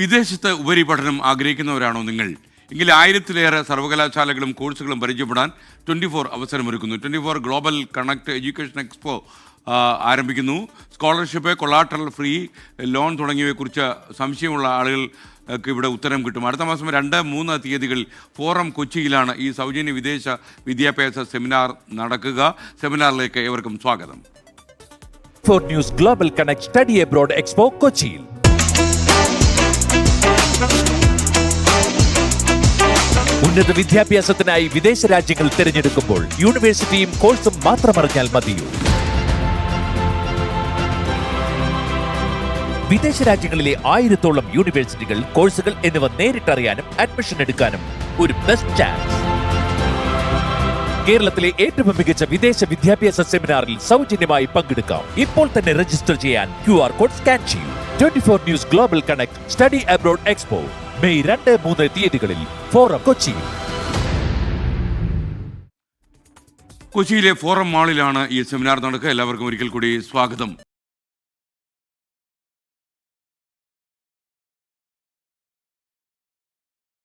വിദേശത്ത് ഉപരിപഠനം ആഗ്രഹിക്കുന്നവരാണോ നിങ്ങൾ? എങ്കിൽ 1000-ലേറെ സർവകലാശാലകളും കോഴ്സുകളും പരിചയപ്പെടാൻ 24 അവസരമൊരുക്കുന്നു. 24 ഗ്ലോബൽ കണക്ട് എഡ്യൂക്കേഷൻ എക്സ്പോ ആരംഭിക്കുന്നു. സ്കോളർഷിപ്പ്, കൊളാട്രൽ ഫ്രീ ലോൺ തുടങ്ങിയവയെക്കുറിച്ച് സംശയമുള്ള ആളുകൾക്ക് ഇവിടെ ഉത്തരം കിട്ടും. അടുത്ത മാസം 2-3 തീയതികളിൽ ഫോറം കൊച്ചിയിലാണ് ഈ സൗജന്യ വിദേശ വിദ്യാഭ്യാസ സെമിനാർ നടക്കുക. സെമിനാറിലേക്ക് ഏവർക്കും സ്വാഗതം. Four news global connect study abroad expo കൊച്ചിയിൽ. ഉന്നത വിദ്യാഭ്യാസത്തിനായി വിദേശ രാജ്യങ്ങൾ തിരഞ്ഞെടുക്കുമ്പോൾ യൂണിവേഴ്സിറ്റിയും കോഴ്സും മാത്രമറിഞ്ഞാൽ മതിയോ? വിദേശ രാജ്യങ്ങളിലെ 1000-ഓളം യൂണിവേഴ്സിറ്റികൾ, കോഴ്സുകൾ എന്നിവ നേരിട്ടറിയാനും അഡ്മിഷൻ എടുക്കാനും ഒരു ബെസ്റ്റ് ചാൻസ്. കേരളത്തിലെ ഏറ്റവും മികച്ച വിദേശ വിദ്യാഭ്യാസ സെമിനാറിൽ സൗജന്യമായി പങ്കെടുക്കാം. ഇപ്പോൾ തന്നെ രജിസ്റ്റർ ചെയ്യാൻ QR കോഡ് സ്കാൻ ചെയ്യൂ. 24 news global connect study abroad expo May 2-3 തീയതികളിൽ ഫോറം കൊച്ചിയിൽ. കൊച്ചിയിലെ ഫോറം മാളിലാണ് ഈ സെമിനാർ നടക്കുക. എല്ലാവർക്കും ഒരിക്കൽ കൂടി സ്വാഗതം.